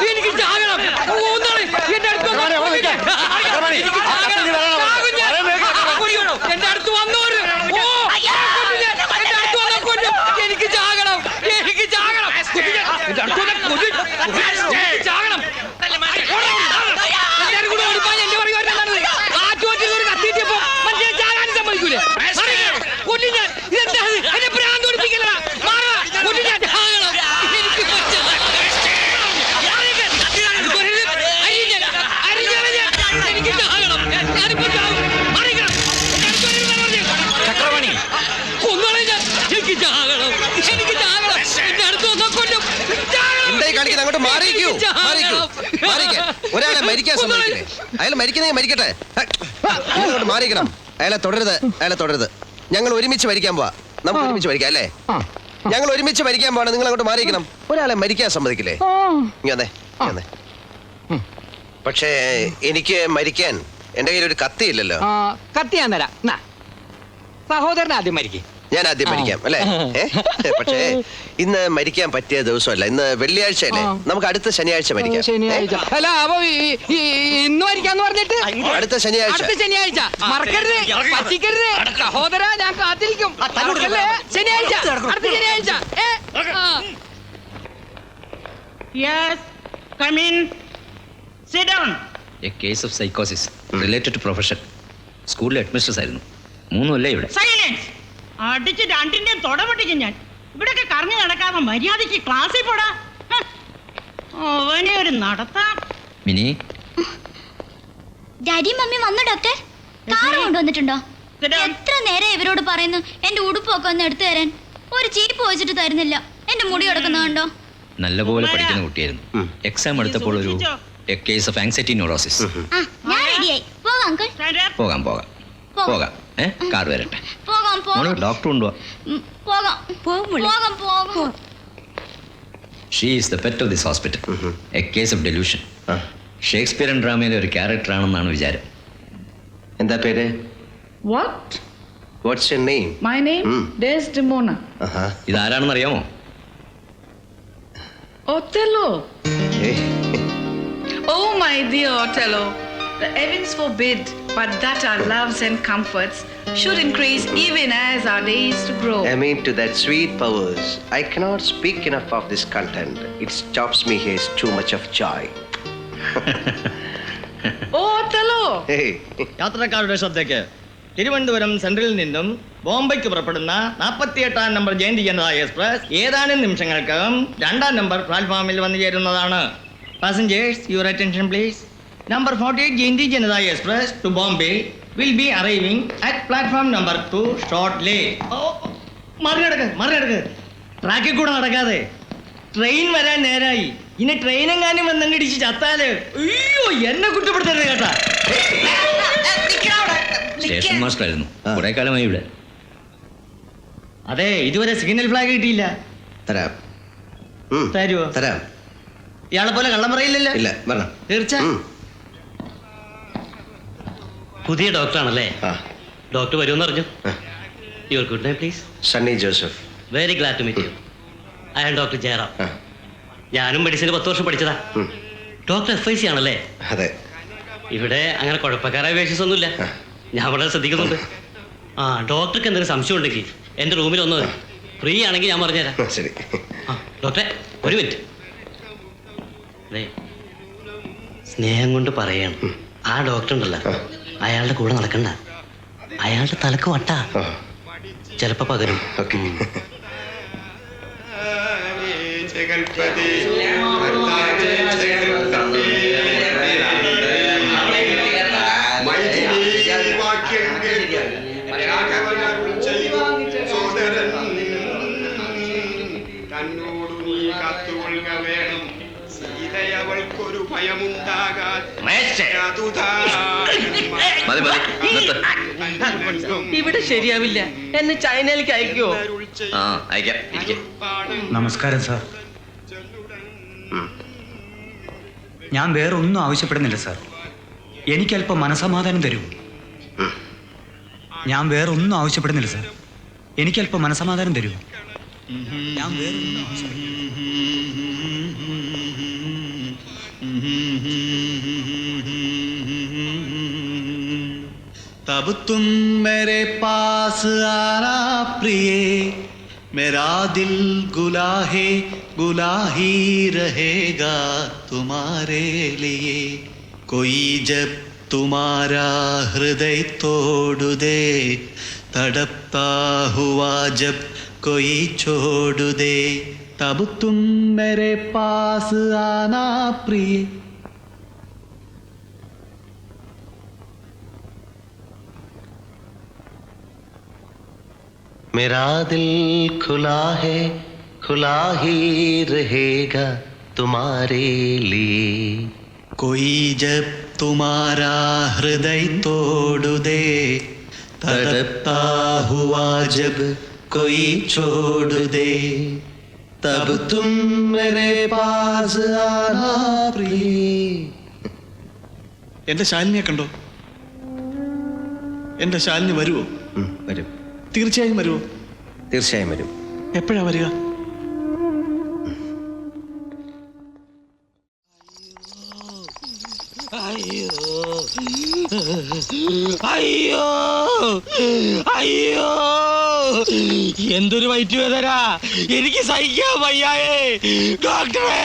എനിക്ക് ചാകണം. എന്റെ അടുത്ത് വന്നോര് എനിക്ക് ചാകണം. എനിക്ക് ചാകണം. ചാകണം. എല്ലാരും കൂടെ ഓടിപ്പാൻ എന്റെ പറയുന്നത് കാറ്റുപറ്റിൽ ഒരു കത്തിയിട്ടപ്പോ മറ്റേ ചാകാനും സമ്മതിക്കൂലേ? കൊല്ലി ഞാൻ. ഇതെന്താ എന്നെ ഭ്രാന്ത് ഓടിപ്പിക്കല. കൊല്ലി ഞാൻ ചാകണം. എനിക്ക് ചക്രവാണി ഒന്നാളെ ഞാൻ. എനിക്ക് ചാകണം. എനിക്ക് ചാകണം. എന്റെ അടുത്ത് വന്നാൽ കൊല്ലും. കാണിക്കുന്നത് അങ്ങോട്ട് മാറിക്കൂ. ഒരാളെ മരിക്കാൻ സമ്മതിക്കില്ലേ? അയാൾ മരിക്കുന്നെങ്കിൽ മരിക്കട്ടെ. അങ്ങോട്ട് മാറിക്കണം. അയാളെ തുടരുത്. ഞങ്ങൾ ഒരുമിച്ച് മരിക്കാൻ പോവാ. നമുക്ക് ഒരുമിച്ച് മരിക്കാം അല്ലേ? ഞങ്ങൾ ഒരുമിച്ച് മരിക്കാൻ പോവാണ്. നിങ്ങൾ അങ്ങോട്ട് മാറിക്കണം. ഒരാളെ മരിക്കാൻ സമ്മതിക്കില്ലേ? ഇങ്ങനെ പക്ഷേ എനിക്ക് മരിക്കാൻ എന്റെ കയ്യിൽ ഒരു കത്തി ഇല്ലല്ലോ. കത്തി ഞാൻ തരാം. സഹോദരൻ ആദ്യം മരിക്കും. ഞാൻ ആദ്യം മരിക്കാം അല്ലേ? പക്ഷേ ഇന്ന് മരിക്കാൻ പറ്റിയ ദിവസമല്ല. ഇന്ന് വെള്ളിയാഴ്ച അല്ലേ? നമുക്ക് അടുത്ത ശനിയാഴ്ച മരിക്കാം. അല്ല അപ്പൊ ഇന്ന് മരിക്കാന്ന് പറഞ്ഞിട്ട് അടുത്ത ശനിയാഴ്ച മറക്കരുത്, പറ്റിക്കരുത്. സഹോദര ഞാൻ കാത്തിരിക്കും. ശനിയാഴ്ച, അടുത്ത ശനിയാഴ്ച. Yes, come in. Sit down. A case of psychosis related to profession. സ്കൂളിലെ ഹെഡ്മിസ്ട്രസ് ആയിരുന്നു. 3 കൊല്ലം ഇവിടെ. Silence. അടിച്ച് രണ്ടിന്റെയും തൊടപൊട്ടിക്കും ഞാൻ. ഇവിടെയൊക്കെ കറങ്ങി നടക്കാതെ മര്യാദയ്ക്ക് ക്ലാസ്സിൽ പോടാ. അവനെ ഒരു നടത്താം. മിനി ഡാഡി മമ്മി വന്നു ഡോക്ടർ. കാർ കൊണ്ടുവന്നിട്ടുണ്ടോ? എത്ര നേരം ഇവരോട് പറയുന്നു എന്റെ ഉടുപ്പൊക്കെ ഒന്ന് എടുത്തു തരാൻ. ഒരു ചീപ്പ് വെച്ചിട്ട് തരുന്നില്ല. എന്റെ മുടി കിടക്കുന്ന കണ്ടോ? നല്ലപോലെ പഠിക്കുന്ന കുട്ടിയായിരുന്നു. എക്സാം എടുത്തപ്പോൾ ഒരു കേസ് ഓഫ് ആങ്സൈറ്റി ന്യൂറോസിസ്. ഞാൻ റെഡിയായി. പോകാം അങ്കിൾ. പോകാം. കാർ വരട്ടെ. പോകാം. ഡോക്ടർ ഉണ്ടോ? പോകാം. She is the pet of this hospital. A case of delusion. ഷേക്സ്പിയറൻ ഡ്രാമയിലെ ഒരു ക്യാരക്ടർ ആണെന്നാണ് വിചാരം. എന്താ പേര്? What? What's your name? My name? Desdemona. ഇതാരാണെന്ന് അറിയാമോ? Othello. Oh, my dear Othello. The heavens forbid, but that our loves and comforts should increase even as our days to grow. I mean to that sweet powers. I cannot speak enough of this content. It stops me here too much of joy. Oh, Othello. Hey. യാത്രക്കാരുടെ ശ്രദ്ധയ്ക്ക് തിരുവനന്തപുരം സെൻട്രലിൽ നിന്നും ബോംബെക്ക് പുറപ്പെടുന്ന 48-ാം number Jayanti Janata express ഏതാനും നിമിഷങ്ങൾക്കകം 2-ാം number പ്ലാറ്റ്ഫോമിൽ വന്നു ചേരുന്നതാണ്. Passengers, your attention please. Number 48 Jayanti Janata express to Bombay will be arriving at platform number 2 shortly. മറിനടക്ക്. ട്രാക്കിൽ കൂടെ നടക്കാതെ ട്രെയിൻ വരാൻ നേരായി. ഇനി ട്രെയിനെങ്ങാനും വന്നങ്ങിടിച്ച് ചത്താല് അയ്യോ എന്നെ കുറ്റപ്പെടുത്തരുത് കേട്ടാ. സ്റ്റേഷൻ മാസ്റ്റർ ആയിരുന്നു. കുറെ കാലമായി ഇവിടെ. അതെ, ഇതുവരെ സിഗ്നൽ ഫ്ലാഗ് കിട്ടിയില്ല. തരാം. ഇയാളെ പോലെ കള്ളം പറയില്ലല്ലോ? ഇല്ല, പറഞ്ഞോ. തീർച്ച. പുതിയ ഡോക്ടറാണല്ലേ? ഡോക്ടർ വരുമെന്ന് പറഞ്ഞു. Your good name please? Sunny Joseph. Very glad to meet you. I am doctor Jayaram. ഞാനും മെഡിസിന് 10 വർഷം പഠിച്ചതാ. ഡോക്ടർ FIC ആണല്ലേ? അതെ. ഇവിടെ അങ്ങനെ കുഴപ്പക്കാരായ പേഷ്യൻസ് ഒന്നുമില്ല. ഞാൻ വളരെ ശ്രദ്ധിക്കുന്നുണ്ട്. ഡോക്ടർക്ക് എന്തെങ്കിലും സംശയം ഉണ്ടെങ്കിൽ എൻ്റെ റൂമിൽ ഒന്ന് ഫ്രീ ആണെങ്കിൽ ഞാൻ പറഞ്ഞുതരാം. ശരി. ഡോക്ടറെ ഒരു മിനിറ്റ്. അതെ, സ്നേഹം കൊണ്ട് പറയാണ്, ആ ഡോക്ടർ ഉണ്ടല്ലോ, അയാളുടെ കൂടെ നടക്കണ്ട. അയാളുടെ തലക്ക് വട്ടാ, ചിലപ്പോ പകരും. ഇവിടെ ശരിയാവില്ല, എന്നെ ചൈനയിലേക്ക് അയക്കുമോ? നമസ്കാരം സാർ. ഞാൻ വേറൊന്നും ആവശ്യപ്പെടുന്നില്ല സാർ. എനിക്കല്പം മനസമാധാനം തരൂ. ഞാൻ വേറൊന്നും ആവശ്യപ്പെടുന്നില്ല സാർ. എനിക്കല്പം മനസമാധാനം തരൂ. ഞാൻ വേറൊന്നും ആവശ്യപ്പെടുന്നില്ല. तब तुम मेरे पास आना प्रिय, मेरा दिल गुला ही रहेगा तुम्हारे लिए. कोई जब तुम्हारा हृदय तोड़ दे, तड़पता हुआ जब कोई छोड़ दे, तब तुम मेरे पास आना प्रिय. मेरा दिल खुला ही रहेगा तुम्हारे लिए. कोई जब तुम्हारा हृदय तोड़ दे, तड़पता हुआ जब कोई छोड़ दे, तब तुम मेरे पास आना प्रिय. എന്റെ ശാലിനിയെ കണ്ടോ? എന്റെ ശാലിനി വരുമോ? വരും, തീർച്ചയായും വരുമോ? തീർച്ചയായും വരും. എപ്പോഴാ വരിക? അയ്യോ അയ്യോ, എന്തൊരു വയറ്റ് വേദന, എനിക്ക് സഹിക്കാൻ വയ്യായേ ഡോക്ടറെ.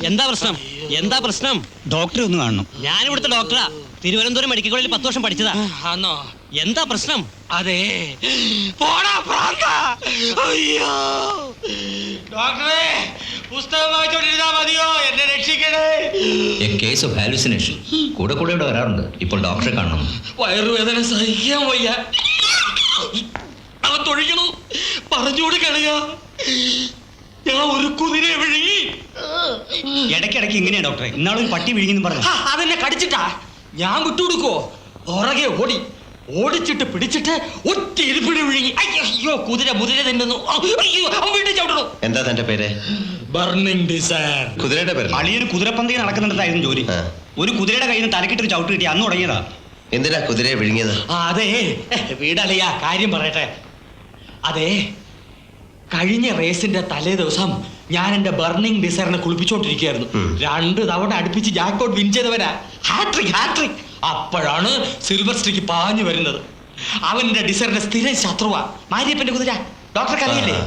എന്താ പ്രശ്നം? എന്താ പ്രശ്നം? ഡോക്ടറെ ഒന്ന് കാണണം. ഞാൻ ഇവിടുത്തെ ഡോക്ടറാ. തിരുവനന്തപുരം മെഡിക്കൽ കോളേജിൽ 10 വർഷം പഠിച്ചതാ. ആന്നോ? എന്താ പ്രശ്നം? അതെ, പോടാ പ്രാന്ത. അയ്യോ ഡോക്ടറെ, പുസ്തകം വായിച്ചോണ്ടിരുന്നാ മതിയോ? എന്നെ രക്ഷിക്കണേ. A case of hallucination. കൂടെ കൂടെ ഇവിടെ വരാറുണ്ട്. ഇപ്പോൾ ഡോക്ടറെ കാണണം. വയറുവേദന സഹിക്കാൻ വയ്യ. അവൻ തൊഴിക്കണു, പറഞ്ഞുകൂടി കളയാ. ഞാൻ ഒരു കുതിരയെ വിഴുങ്ങി. ഇടയ്ക്കിടയ്ക്ക് ഇങ്ങനെയാ ഡോക്ടറെ. ഇന്നാളും പട്ടി വിഴുങ്ങിന്ന് പറഞ്ഞു. അതെന്നെ കടിച്ചിട്ടാ. ഞാൻ വിട്ടുകൊടുക്കോ? പുറകെ ഓടിച്ചിട്ട് പിടിച്ചിട്ട് ഒറ്റ ഇരിപ്പിടി വിഴുങ്ങി. അയ്യോ, കുതിര തിന്നുന്നു. അയ്യോ, അവൻ വീട്ടിൽ ചവിട്ടണു. എന്താ തന്റെ പേര്? Burning desire. കുതിരയുടെ പേര്? അളിയൊരു കുതിരപ്പന്തയിൽ നടക്കുന്നിടത്തായിരുന്നു ജോലി. ഒരു കുതിരയുടെ കയ്യിൽ നിന്ന് തലക്കിട്ടൊരു ചവിട്ട് കിട്ടി. അന്ന് തുടങ്ങിയതാ. എന്തിനാ കുതിരയെ വിഴുങ്ങിയത്? അതെ, വീടളിയാ, കാര്യം പറയട്ടെ. അതെ, കഴിഞ്ഞ റേസിന്റെ തലേ ദിവസം ഞാൻ എന്റെ ബർണിംഗ് ഡിസയറിനെ കുളിപ്പിച്ചോണ്ടിരിക്കുകയായിരുന്നു. 2 തവണ അടുപ്പിച്ച് ജാക്ക്പോട്ട് വിൻ ചെയ്തവനാ. ഹാട്രിക്. അപ്പോഴാണ് സിൽവർ സ്ട്രീക്ക് പാഞ്ഞു വരുന്നത്. അവന്റെ ഡിസയറിന്റെ സ്ഥിരം ശത്രുവാ മാരിയപ്പന്റെ കുതിര. ഡോക്ടർക്ക് അറിയില്ലേ?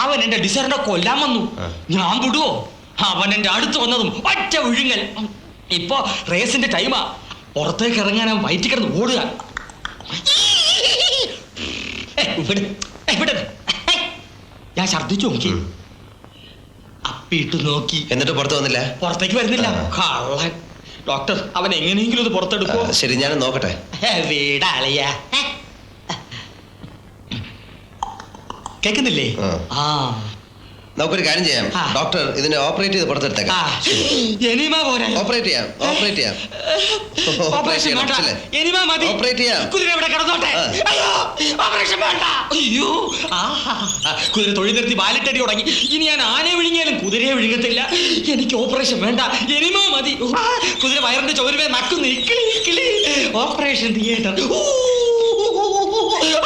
അവൻ എന്റെ ഡിസയറിനെ കൊല്ലാൻ വന്നു. ഞാൻ വിടുവോ? അവൻ എന്റെ അടുത്ത് വന്നതും ഒറ്റ വിഴുങ്ങൽ. ഇപ്പൊ റേസിന്റെ ടൈമാ. പുറത്തേക്ക് ഇറങ്ങാൻ അവൻ വയറ്റി കിടന്ന് ഓടുക. ഞാൻ ഛർദ്ദിച്ചു നോക്കി, അപ്പിട്ട് നോക്കി, എന്നിട്ട് പുറത്ത് വന്നില്ല? പുറത്തേക്ക് വരുന്നില്ല. കള്ളൻ. ഡോക്ടർ, അവൻ എങ്ങനെയെങ്കിലും ഇത് പുറത്തെടുക്കോ? ശരി, ഞാൻ നോക്കട്ടെ. വീടാളിയാ. കേക്കുന്നില്ലേ? ആ, നമുക്കൊരു കാര്യം ചെയ്യാം. ഡോക്ടർ ഇതിനെ ഓപ്പറേറ്റ് ചെയ്ത് പുറത്തെടുത്തേക്കാം. എനിമ പോരാ? ഓപ്പറേറ്റ് ചെയ്യാം. ഓപ്പറേഷൻ വേണ്ട, എനിമ മതി. ഓപ്പറേറ്റ് ചെയ്യാം. കുതിര ഇവിടെ കിടന്നോട്ടെ. അയ്യോ, ഓപ്പറേഷൻ വേണ്ട. അയ്യോ, കുതിര തൊഴിൽ നിർത്തി വാലിട്ടടി തുടങ്ങി. ഇനി ഞാൻ ആനയെ വിഴുങ്ങിയാലും കുതിരയെ വിഴുങ്ങത്തില്ല. എനിക്ക് ഓപ്പറേഷൻ വേണ്ട, എനിമ മതി. കുതിര വയറിന്റെ ചോരുവേ നക്കുന്നു. ഇക്കിളി. Operation theatre.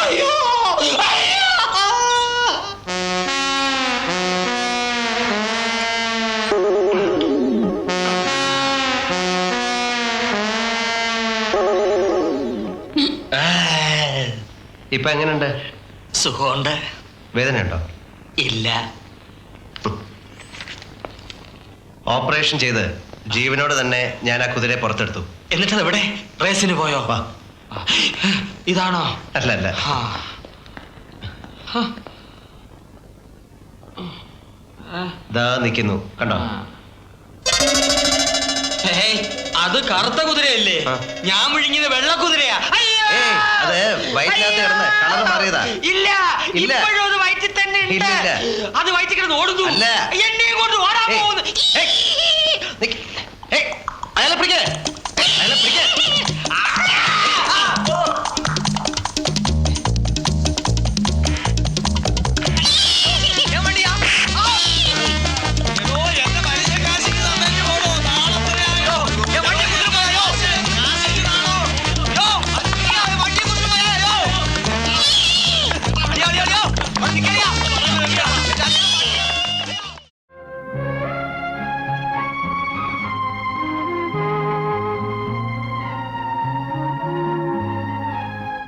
അയ്യോ, ഇപ്പൊ എങ്ങനെയുണ്ട്? സുഖമുണ്ട്. വേദനയുണ്ടോ? ഇല്ല. ഓപ്പറേഷൻ ചെയ്ത് ജീവനോട് തന്നെ ഞാൻ ആ കുതിരയെ പുറത്തെടുത്തു. എന്നിട്ടത് എവിടെ? റേസിന് പോയോ? ഇതാണോ? അല്ല. ദാ നിൽക്കുന്നു, കണ്ടോ? അത് കറുത്ത കുതിരയല്ലേ? ഞാൻ വിഴുങ്ങിയത് വെള്ള കുതിരയാ. അത് വയറ്റിനകത്ത് കിടന്ന് കളർ മാറിയതാ. ഇല്ല, ഇല്ല. ഇപ്പോഴും അത് വയറ്റിൽ തന്നെ ഉണ്ട്. ഇല്ല. അത് വയറ്റിൽ കിടന്ന് ഓടുന്നു. അല്ല. എന്നെ കൊണ്ട് ഓടാൻ പോകുന്നു. അയാളെ പിടിക്കേ.